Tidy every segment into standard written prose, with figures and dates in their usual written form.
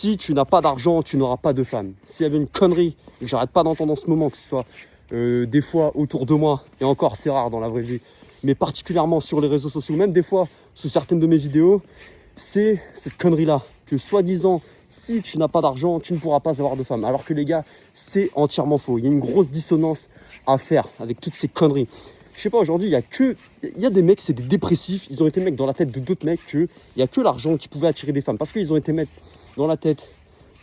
si tu n'as pas d'argent, tu n'auras pas de femme. S'il y avait une connerie que j'arrête pas d'entendre en ce moment, que ce soit des fois autour de moi, et encore c'est rare dans la vraie vie, mais particulièrement sur les réseaux sociaux, même des fois sous certaines de mes vidéos, c'est cette connerie-là, que soi-disant, si tu n'as pas d'argent, tu ne pourras pas avoir de femme. Alors que les gars, c'est entièrement faux. Il y a une grosse dissonance à faire avec toutes ces conneries. Je sais pas, aujourd'hui, il y a des mecs, c'est des dépressifs, ils ont été mecs dans la tête de d'autres mecs qu'il n'y a que l'argent qui pouvait attirer des femmes. Parce qu'ils ont été mecs dans la tête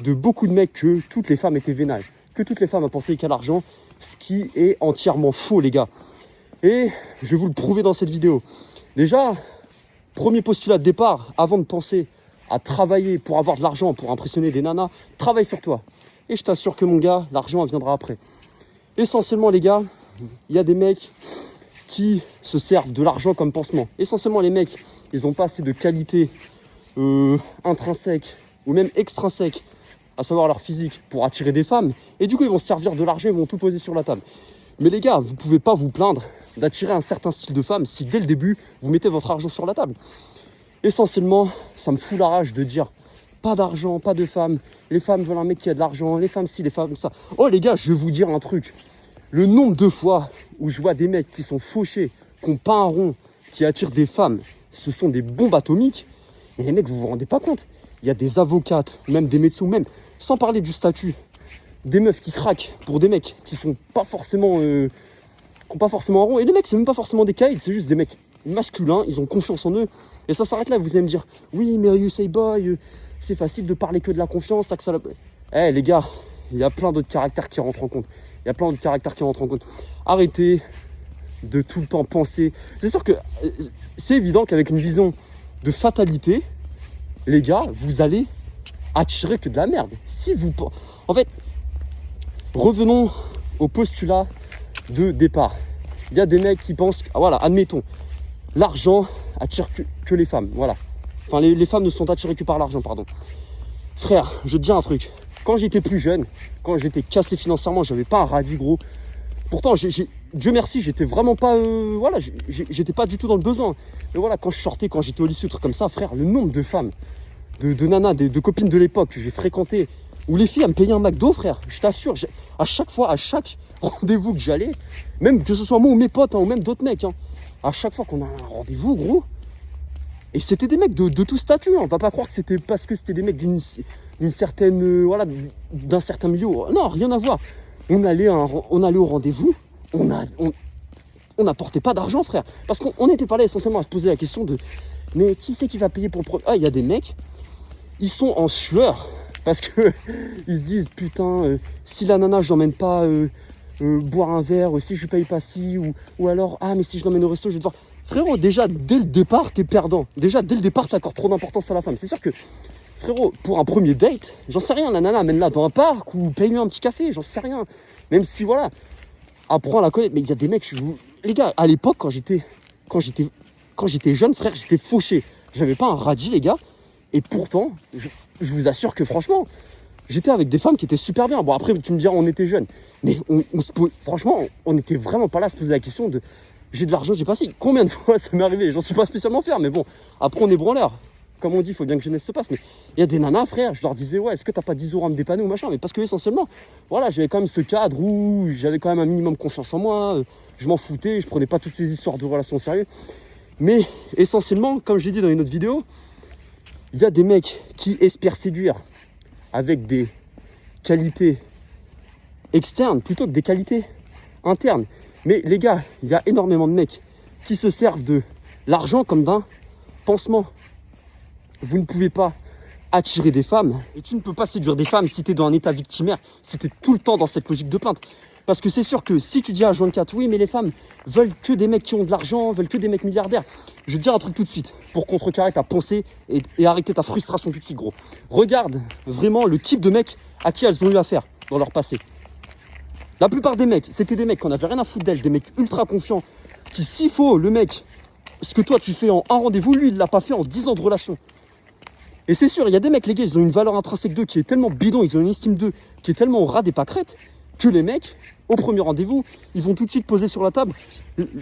de beaucoup de mecs que toutes les femmes étaient vénales, que toutes les femmes pensaient qu'à l'argent, ce qui est entièrement faux, les gars. Et je vais vous le prouver dans cette vidéo. Déjà, premier postulat de départ, avant de penser à travailler pour avoir de l'argent, pour impressionner des nanas, travaille sur toi. Et je t'assure que mon gars, l'argent viendra après. Essentiellement, les gars, il y a des mecs qui se servent de l'argent comme pansement. Essentiellement, les mecs, ils n'ont pas assez de qualité intrinsèque ou même extrinsèque, à savoir leur physique, pour attirer des femmes. Et du coup, ils vont se servir de l'argent, ils vont tout poser sur la table. Mais les gars, vous ne pouvez pas vous plaindre d'attirer un certain style de femme si dès le début, vous mettez votre argent sur la table. Essentiellement, ça me fout la rage de dire pas d'argent, pas de femmes. Les femmes veulent un mec qui a de l'argent, les femmes ci, les femmes ça. Oh les gars, je vais vous dire un truc. Le nombre de fois où je vois des mecs qui sont fauchés, qui ont pas un rond, qui attirent des femmes, ce sont des bombes atomiques. Mais les mecs, vous vous rendez pas compte. Il y a des avocates, même des médecins, même sans parler du statut, des meufs qui craquent pour des mecs qui sont pas forcément, qui ont pas forcément un rond. Et les mecs, c'est même pas forcément des caïds, c'est juste des mecs masculins. Ils ont confiance en eux. Et ça s'arrête là. Vous allez me dire, oui, mais you say boy, c'est facile de parler que de la confiance. T'as que ça. Eh les gars, il y a plein d'autres caractères qui rentrent en compte. Il y a plein d'autres caractères qui rentrent en compte. Arrêtez de tout le temps penser. C'est sûr que c'est évident qu'avec une vision de fatalité, les gars, vous allez attirer que de la merde. Si vous... En fait, revenons au postulat de départ. Il y a des mecs qui pensent... Voilà, admettons, l'argent attire que les femmes. Voilà. Enfin, les femmes ne sont attirées que par l'argent, pardon. Frère, je te dis un truc. Quand j'étais plus jeune, quand j'étais cassé financièrement, j'avais pas un radis gros. Pourtant, Dieu merci, j'étais vraiment pas... voilà, j'étais pas du tout dans le besoin. Mais voilà, quand je sortais, quand j'étais au lycée, truc comme ça, frère, le nombre de femmes, de nanas, de copines de l'époque que j'ai fréquentées, où les filles, elles me payaient un McDo, frère, je t'assure, à chaque fois, à chaque rendez-vous que j'allais, même que ce soit moi ou mes potes, hein, ou même d'autres mecs, hein, à chaque fois qu'on a un rendez-vous, gros, et c'était des mecs de tout statut, hein, on va pas croire que c'était parce que c'était des mecs d'une certaine, voilà, d'un certain milieu, non, rien à voir. On allait au rendez-vous, on n'apportait pas d'argent, frère, parce qu'on n'était pas là essentiellement à se poser la question de, mais qui c'est qui va payer pour le produit? Ah, il y a des mecs, ils sont en sueur, parce que ils se disent, putain, si la nana, je l'emmène pas boire un verre, si je paye pas ci, ou alors, ah, mais si je l'emmène au resto, je vais devoir... Frérot, déjà, dès le départ, t'es perdant. Déjà, dès le départ, t'accordes trop d'importance à la femme. C'est sûr que, frérot, pour un premier date, j'en sais rien, la nana, amène-la dans un parc, ou paye-lui un petit café, j'en sais rien. Même si, voilà, apprends à la connaître. Mais il y a des mecs, les gars, à l'époque, quand j'étais jeune, frère, j'étais fauché. J'avais pas un radis, les gars. Et pourtant, je vous assure que franchement, j'étais avec des femmes qui étaient super bien. Bon, après, tu me diras, on était jeunes. Mais franchement, on n'était vraiment pas là à se poser la question de j'ai de l'argent, j'ai pas si. Combien de fois ça m'est arrivé? J'en suis pas spécialement fier, mais bon, après, on est branleur. Comme on dit, il faut bien que jeunesse se passe. Mais il y a des nanas, frère, je leur disais, ouais, est-ce que t'as pas 10 € à me dépanner ou machin? Mais parce que essentiellement, voilà, j'avais quand même ce cadre où j'avais quand même un minimum confiance en moi. Je m'en foutais, je prenais pas toutes ces histoires de relations au sérieux. Mais essentiellement, comme je l'ai dit dans une autre vidéo, il y a des mecs qui espèrent séduire avec des qualités externes plutôt que des qualités internes. Mais les gars, il y a énormément de mecs qui se servent de l'argent comme d'un pansement. Vous ne pouvez pas attirer des femmes et tu ne peux pas séduire des femmes si tu es dans un état victimaire, si tu es tout le temps dans cette logique de plainte. Parce que c'est sûr que si tu dis à H24, oui, mais les femmes veulent que des mecs qui ont de l'argent, veulent que des mecs milliardaires. Je vais te dire un truc tout de suite, pour contrecarrer ta pensée et arrêter ta frustration tout de suite, gros. Regarde vraiment le type de mecs à qui elles ont eu affaire dans leur passé. La plupart des mecs, c'était des mecs qu'on n'avait rien à foutre d'elles, des mecs ultra confiants, qui s'il faut, le mec, ce que toi tu fais en un rendez-vous, lui, il l'a pas fait en 10 ans de relation. Et c'est sûr, il y a des mecs, les gars, ils ont une valeur intrinsèque d'eux qui est tellement bidon, ils ont une estime d'eux qui est tellement au ras des pâquerettes, que les mecs, au premier rendez-vous, ils vont tout de suite poser sur la table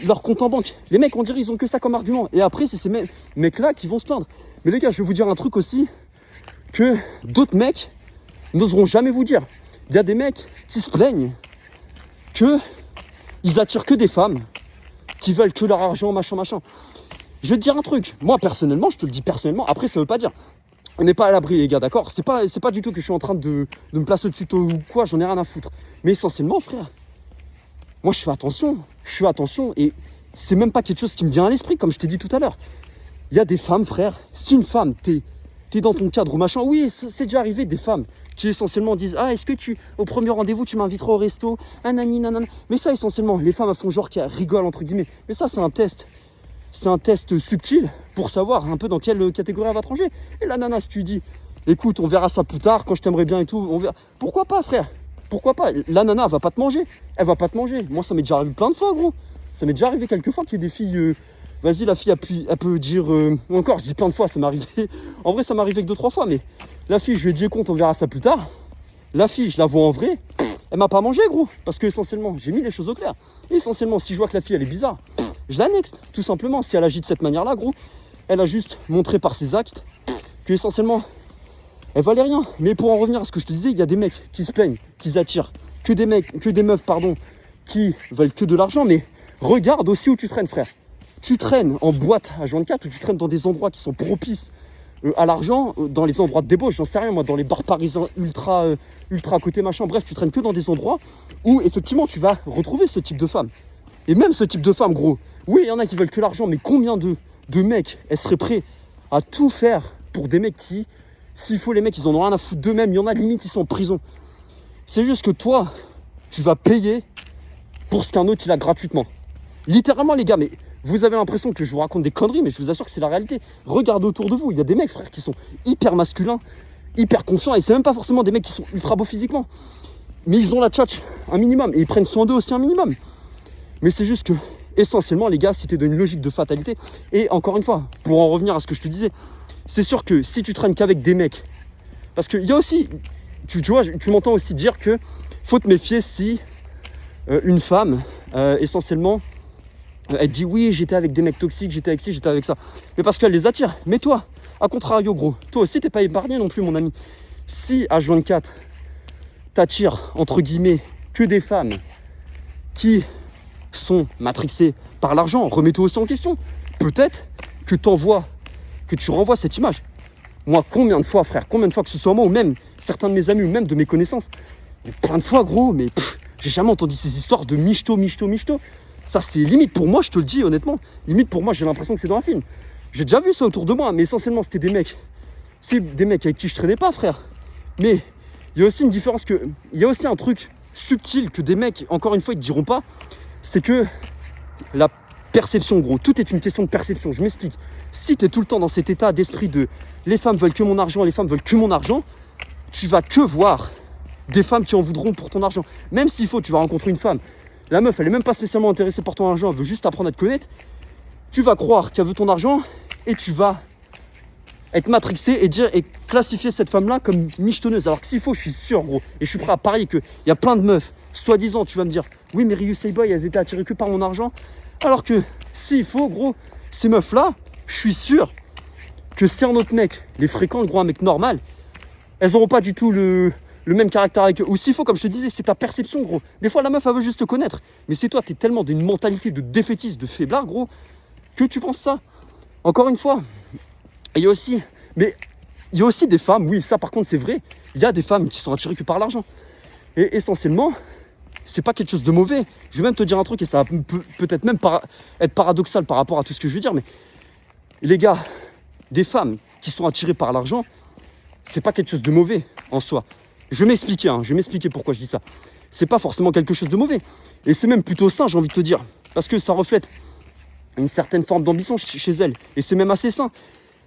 leur compte en banque. Les mecs, on dirait, ils ont que ça comme argument. Et après, c'est ces mecs-là qui vont se plaindre. Mais les gars, je vais vous dire un truc aussi. que d'autres mecs n'oseront jamais vous dire. Il y a des mecs qui se plaignent qu'ils attirent que des femmes qui veulent que leur argent, machin. Je vais te dire un truc. Moi, personnellement, je te le dis personnellement. Après, ça veut pas dire. On n'est pas à l'abri, les gars, d'accord? C'est pas du tout que je suis en train de me placer au-dessus de toi ou quoi. J'en ai rien à foutre. Mais essentiellement, frère, moi, je fais attention. Et c'est même pas quelque chose qui me vient à l'esprit, comme je t'ai dit tout à l'heure. Il y a des femmes, frère. Si une femme, t'es dans ton cadre ou machin, oui, c'est déjà arrivé des femmes qui essentiellement disent « Ah, est-ce que au premier rendez-vous, tu m'inviteras au resto ?» nanana. Mais ça, essentiellement, les femmes, elles font genre qu'elles rigolent, entre guillemets. Mais ça, c'est un test. C'est un test subtil pour savoir un peu dans quelle catégorie elle va te ranger. Et la nana, si tu dis « Écoute, on verra ça plus tard, quand je t'aimerais bien et tout, on verra. » Pourquoi pas, frère? Pourquoi pas? La nana, elle va pas te manger. Elle va pas te manger. Moi, ça m'est déjà arrivé plein de fois, gros. Ça m'est déjà arrivé quelques fois qu'il y ait des filles... Vas-y, la fille, elle peut dire... ou encore, je dis plein de fois, ça m'est arrivé... En vrai, ça m'est arrivé que 2-3 fois, mais... La fille, je lui ai dit, écoute, on verra ça plus tard. La fille, je la vois en vrai. Elle m'a pas mangé, gros. Parce que, essentiellement, j'ai mis les choses au clair. Et essentiellement, si je vois que la fille, elle est bizarre, je l'annexe, tout simplement. Si elle agit de cette manière-là, gros, elle a juste montré par ses actes que, essentiellement, elle valait rien. Mais pour en revenir à ce que je te disais, il y a des mecs qui se plaignent, qui attirent que des meufs, qui veulent que de l'argent. Mais regarde aussi où tu traînes, frère. Tu traînes en boîte à 24 ou tu traînes dans des endroits qui sont propices à l'argent, dans les endroits de débauche, j'en sais rien moi, dans les bars parisiens ultra côté machin, bref, tu traînes que dans des endroits où effectivement tu vas retrouver ce type de femme. Et même ce type de femme, gros, oui, il y en a qui veulent que l'argent, mais combien de mecs elles seraient prêts à tout faire pour des mecs qui, s'il faut, les mecs, ils en ont rien à foutre d'eux-mêmes, il y en a limite, ils sont en prison. C'est juste que toi, tu vas payer pour ce qu'un autre il a gratuitement. Littéralement, les gars, mais vous avez l'impression que je vous raconte des conneries, mais je vous assure que c'est la réalité. Regardez autour de vous, il y a des mecs, frère, qui sont hyper masculins, hyper confiants, et c'est même pas forcément des mecs qui sont ultra beaux physiquement. Mais ils ont la tchatch un minimum, et ils prennent soin d'eux aussi un minimum. Mais c'est juste que, essentiellement, les gars, si t'es dans une logique de fatalité, et encore une fois, pour en revenir à ce que je te disais, c'est sûr que si tu traînes qu'avec des mecs, parce qu'il y a aussi, tu vois, tu m'entends aussi dire que faut te méfier si une femme, essentiellement, elle dit oui, j'étais avec des mecs toxiques, j'étais avec ci, j'étais avec ça. Mais parce qu'elle les attire. Mais toi, à contrario, gros, toi aussi, t'es pas épargné non plus, mon ami. Si H24 t'attire, entre guillemets, que des femmes qui sont matrixées par l'argent, remets-toi aussi en question. Peut-être que tu renvoies cette image. Moi, combien de fois, frère, combien de fois, que ce soit moi ou même certains de mes amis ou même de mes connaissances, plein de fois, gros, mais j'ai jamais entendu ces histoires de michto. Ça, c'est limite pour moi, je te le dis honnêtement. Limite pour moi, j'ai l'impression que c'est dans un film. J'ai déjà vu ça autour de moi, mais essentiellement, c'était des mecs. C'est des mecs avec qui je traînais pas, frère. Mais il y a aussi une différence il y a aussi un truc subtil que des mecs, encore une fois, ils te diront pas. C'est que la perception, gros. Tout est une question de perception. Je m'explique. Si tu es tout le temps dans cet état d'esprit de les femmes veulent que mon argent, tu vas que voir des femmes qui en voudront pour ton argent. Même s'il faut, tu vas rencontrer une femme. La meuf, elle est même pas spécialement intéressée par ton argent, elle veut juste apprendre à te connaître. Tu vas croire qu'elle veut ton argent et tu vas être matrixé et classifier cette femme-là comme michetonneuse. Alors que s'il faut, je suis sûr, gros, et je suis prêt à parier qu'il y a plein de meufs, soi-disant, tu vas me dire, oui, mais Ryu Boy, elles étaient attirées que par mon argent. Alors que s'il faut, gros, ces meufs-là, je suis sûr que si un autre mec les fréquente, gros, un mec normal, elles n'auront pas du tout le même caractère avec eux. Ou s'il faut, comme je te disais, c'est ta perception, gros. Des fois, la meuf, elle veut juste te connaître. Mais c'est toi, t'es tellement d'une mentalité de défaitiste, de faiblard, gros, que tu penses ça. Encore une fois, il y a aussi des femmes, oui, ça par contre, c'est vrai. Il y a des femmes qui sont attirées que par l'argent. Et essentiellement, c'est pas quelque chose de mauvais. Je vais même te dire un truc, et ça va peut-être même être paradoxal par rapport à tout ce que je veux dire, mais les gars, des femmes qui sont attirées par l'argent, c'est pas quelque chose de mauvais en soi. Je vais m'expliquer pourquoi je dis ça. C'est pas forcément quelque chose de mauvais. Et c'est même plutôt sain, j'ai envie de te dire. Parce que ça reflète une certaine forme d'ambition chez elles. Et c'est même assez sain.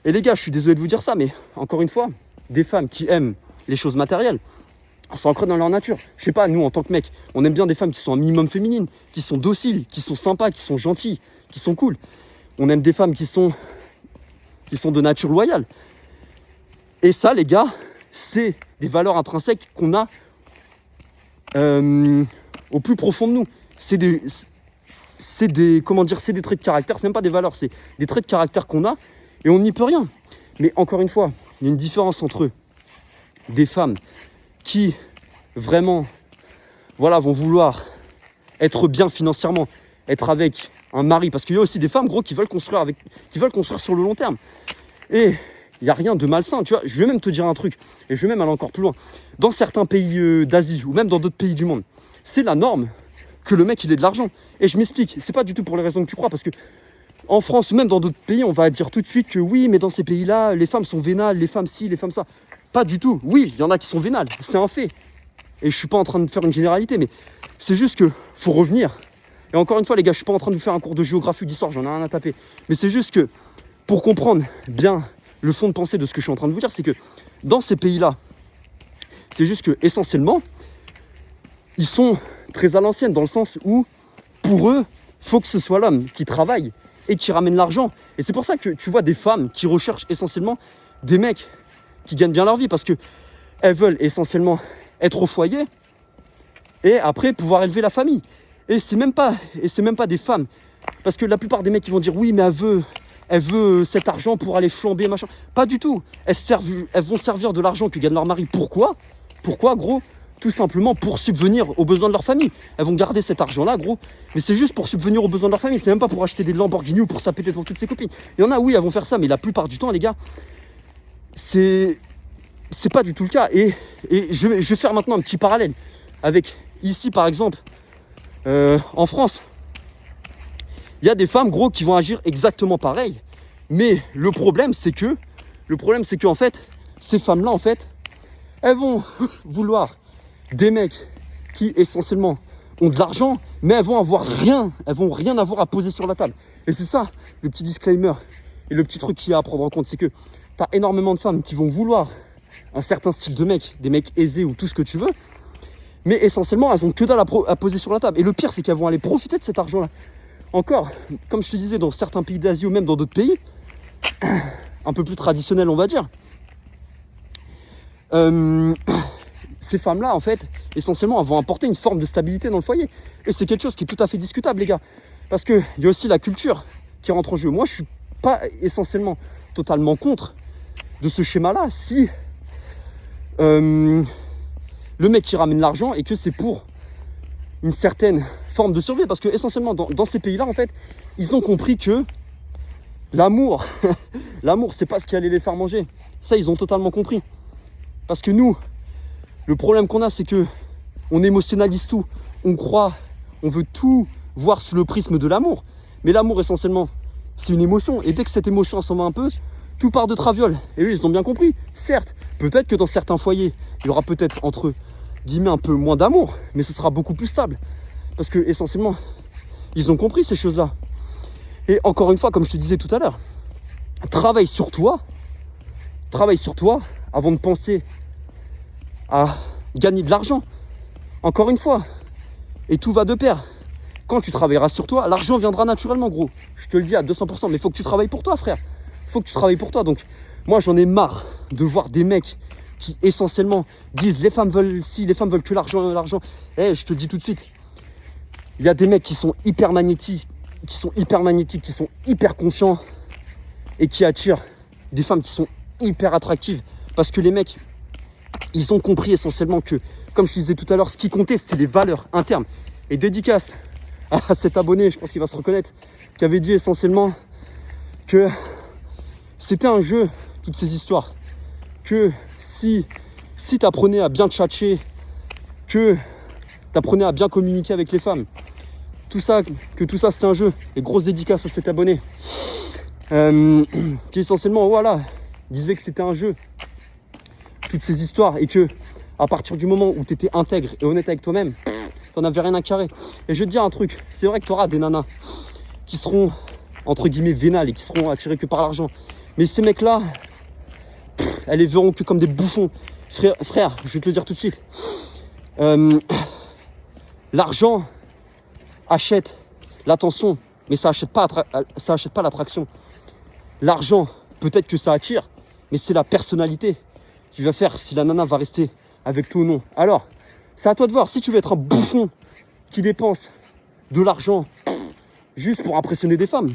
Et les gars, je suis désolé de vous dire ça, mais encore une fois, des femmes qui aiment les choses matérielles, c'est ancré dans leur nature. Je sais pas, nous, en tant que mecs, on aime bien des femmes qui sont un minimum féminines, qui sont dociles, qui sont sympas, qui sont gentilles, qui sont cool. On aime des femmes qui sont de nature loyale. Et ça, les gars, c'est des valeurs intrinsèques qu'on a au plus profond de nous. C'est des traits de caractère, c'est même pas des valeurs, c'est des traits de caractère qu'on a et on n'y peut rien. Mais encore une fois, il y a une différence entre des femmes qui vraiment voilà, vont vouloir être bien financièrement, être avec un mari, parce qu'il y a aussi des femmes gros qui veulent construire sur le long terme. Et il n'y a rien de malsain, tu vois. Je vais même te dire un truc, et je vais même aller encore plus loin. Dans certains pays d'Asie, ou même dans d'autres pays du monde, c'est la norme que le mec il ait de l'argent. Et je m'explique, c'est pas du tout pour les raisons que tu crois, parce que en France ou même dans d'autres pays, on va dire tout de suite que oui, mais dans ces pays-là, les femmes sont vénales, les femmes ci, les femmes ça. Pas du tout. Oui, il y en a qui sont vénales, c'est un fait. Et je suis pas en train de faire une généralité, mais c'est juste que faut revenir. Et encore une fois, les gars, je suis pas en train de vous faire un cours de géographie ou d'histoire, j'en ai rien à taper. Mais c'est juste que pour comprendre bien le fond de pensée de ce que je suis en train de vous dire, c'est que dans ces pays-là, c'est juste que essentiellement, ils sont très à l'ancienne dans le sens où pour eux, faut que ce soit l'homme qui travaille et qui ramène l'argent. Et c'est pour ça que tu vois des femmes qui recherchent essentiellement des mecs qui gagnent bien leur vie, parce que elles veulent essentiellement être au foyer et après pouvoir élever la famille. Et c'est même pas des femmes, parce que la plupart des mecs qui vont dire oui, mais elle veut cet argent pour aller flamber machin. Pas du tout. Elles vont servir de l'argent que gagne leur mari. Pourquoi gros? Tout simplement pour subvenir aux besoins de leur famille. Elles vont garder cet argent-là, gros. Mais c'est juste pour subvenir aux besoins de leur famille. C'est même pas pour acheter des Lamborghini ou pour s'appêter devant toutes ses copines. Il y en a, oui, elles vont faire ça, mais la plupart du temps, les gars, c'est pas du tout le cas. Et je vais faire maintenant un petit parallèle avec ici, par exemple, en France. Il y a des femmes, gros, qui vont agir exactement pareil. Mais le problème, c'est que en fait, ces femmes-là, en fait, elles vont vouloir des mecs qui essentiellement ont de l'argent, mais elles vont rien avoir à poser sur la table. Et c'est ça le petit disclaimer et le petit truc qu'il y a à prendre en compte, c'est que tu as énormément de femmes qui vont vouloir un certain style de mec, des mecs aisés ou tout ce que tu veux, mais essentiellement elles ont que dalle à poser sur la table. Et le pire, c'est qu'elles vont aller profiter de cet argent-là. Encore, comme je te disais, dans certains pays d'Asie ou même dans d'autres pays un peu plus traditionnels, on va dire, ces femmes-là, en fait, essentiellement, elles vont apporter une forme de stabilité dans le foyer. Et c'est quelque chose qui est tout à fait discutable, les gars. Parce qu'il y a aussi la culture qui rentre en jeu. Moi, je suis pas essentiellement totalement contre de ce schéma-là si le mec qui ramène l'argent et que c'est pour une certaine forme de survie. Parce que essentiellement, dans ces pays-là, en fait, ils ont compris que l'amour, c'est pas ce qui allait les faire manger. Ça, ils ont totalement compris. Parce que nous, le problème qu'on a, c'est que on émotionnalise tout. On croit, on veut tout voir sous le prisme de l'amour. Mais l'amour, essentiellement, c'est une émotion. Et dès que cette émotion s'en va un peu, tout part de traviole. Et oui, ils ont bien compris. Certes, peut-être que dans certains foyers, il y aura peut-être entre guillemets un peu moins d'amour, mais ce sera beaucoup plus stable. Parce que essentiellement, ils ont compris ces choses-là. Et encore une fois, comme je te disais tout à l'heure, travaille sur toi avant de penser à gagner de l'argent. Encore une fois, et tout va de pair. Quand tu travailleras sur toi, l'argent viendra naturellement, gros. Je te le dis à 200%, mais il faut que tu travailles pour toi, frère. Il faut que tu travailles pour toi. Donc, moi, j'en ai marre de voir des mecs qui, essentiellement, disent les femmes veulent ci, les femmes veulent que l'argent. Eh, je te le dis tout de suite. Il y a des mecs qui sont hyper magnétiques, qui sont hyper confiants et qui attirent des femmes qui sont hyper attractives. Parce que les mecs, ils ont compris essentiellement que, comme je te disais tout à l'heure, ce qui comptait, c'était les valeurs internes. Et dédicace à cet abonné, je pense qu'il va se reconnaître, qui avait dit essentiellement que c'était un jeu, toutes ces histoires. Que si tu apprenais à bien tchatcher, que tu apprenais à bien communiquer avec les femmes, tout ça c'était un jeu. Et grosse dédicace à cet abonné qui essentiellement, voilà, disait que c'était un jeu, toutes ces histoires, et que à partir du moment où tu étais intègre et honnête avec toi-même, t'en avais rien à carrer. Et je vais te dire un truc, c'est vrai que tu auras des nanas qui seront entre guillemets vénales et qui seront attirées que par l'argent, mais ces mecs là, elles les verront que comme des bouffons. Frère, je vais te le dire tout de suite, l'argent achète l'attention, mais ça achète pas l'attraction. L'argent, peut-être que ça attire, mais c'est la personnalité qui va faire si la nana va rester avec toi ou non. Alors, c'est à toi de voir. Si tu veux être un bouffon qui dépense de l'argent juste pour impressionner des femmes,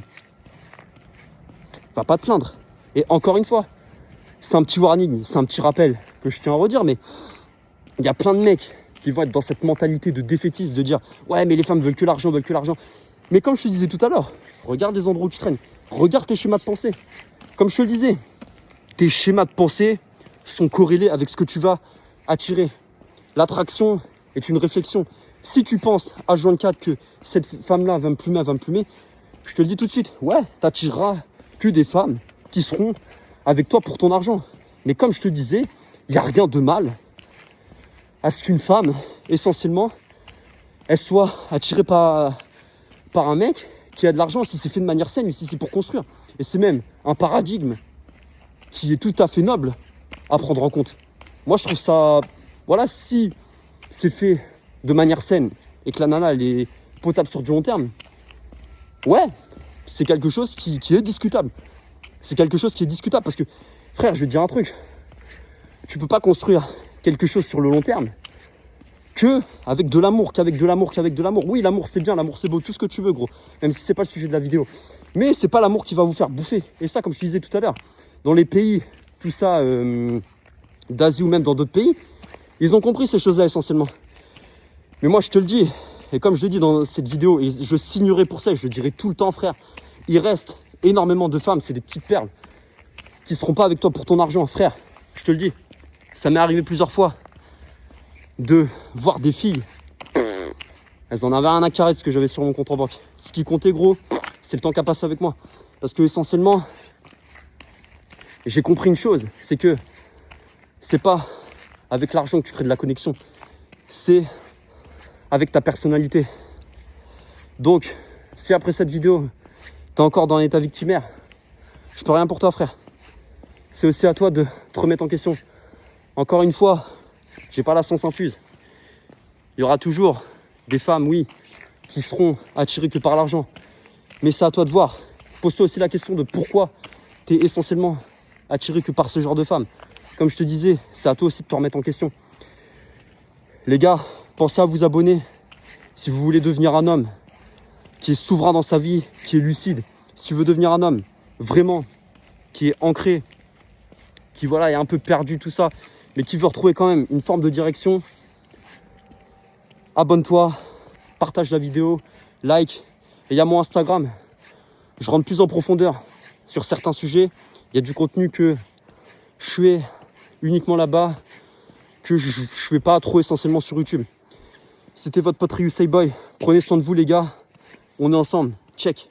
va pas te plaindre. Et encore une fois, c'est un petit warning, c'est un petit rappel. que je tiens à redire, mais il y a plein de mecs qui vont être dans cette mentalité de défaitiste, de dire ouais mais les femmes veulent que l'argent, veulent que l'argent. Mais comme je te disais tout à l'heure, regarde les endroits où tu traînes, regarde tes schémas de pensée. Comme je te le disais, tes schémas de pensée sont corrélés avec ce que tu vas attirer. L'attraction est une réflexion. Si tu penses à H24 que cette femme-là va me plumer, je te le dis tout de suite, ouais, t'attireras que des femmes qui seront avec toi pour ton argent. Mais comme je te disais, il n'y a rien de mal à ce qu'une femme, essentiellement, elle soit attirée par un mec qui a de l'argent, si c'est fait de manière saine et si c'est pour construire. Et c'est même un paradigme qui est tout à fait noble à prendre en compte. Moi, je trouve ça... Voilà, si c'est fait de manière saine et que la nana, elle est potable sur du long terme, ouais, c'est quelque chose qui est discutable. C'est quelque chose qui est discutable parce que, frère, je vais te dire un truc. Tu peux pas construire quelque chose sur le long terme que avec de l'amour, qu'avec de l'amour. Oui, l'amour c'est bien, l'amour c'est beau, tout ce que tu veux, gros. Même si c'est pas le sujet de la vidéo. Mais c'est pas l'amour qui va vous faire bouffer. Et ça, comme je te disais tout à l'heure, dans les pays, tout ça, d'Asie ou même dans d'autres pays, ils ont compris ces choses-là essentiellement. Mais moi, je te le dis, et comme je le dis dans cette vidéo, et je signerai pour ça, et je le dirai tout le temps, frère, il reste énormément de femmes, c'est des petites perles, qui seront pas avec toi pour ton argent, frère. Je te le dis, ça m'est arrivé plusieurs fois de voir des filles, elles en avaient rien à carrer de ce que j'avais sur mon compte en banque. Ce qui comptait, gros, c'est le temps qu'à passer avec moi. Parce que essentiellement, j'ai compris une chose, c'est que c'est pas avec l'argent que tu crées de la connexion, c'est avec ta personnalité. Donc, si après cette vidéo, t'es encore dans l'état victimaire, je peux rien pour toi, frère. C'est aussi à toi de te remettre en question. Encore une fois, j'ai pas la science infuse. Il y aura toujours des femmes, oui, qui seront attirées que par l'argent. Mais c'est à toi de voir. Pose-toi aussi la question de pourquoi tu es essentiellement attiré que par ce genre de femmes. Comme je te disais, c'est à toi aussi de te remettre en question. Les gars, pensez à vous abonner si vous voulez devenir un homme qui est souverain dans sa vie, qui est lucide. Si tu veux devenir un homme vraiment qui est ancré, qui voilà, est un peu perdu, tout ça, mais qui veut retrouver quand même une forme de direction, abonne-toi, partage la vidéo, like. Et il y a mon Instagram. Je rentre plus en profondeur sur certains sujets. Il y a du contenu que je fais uniquement là-bas, que je ne fais pas trop essentiellement sur YouTube. C'était votre pote Ryu Boy. Prenez soin de vous, les gars. On est ensemble. Check.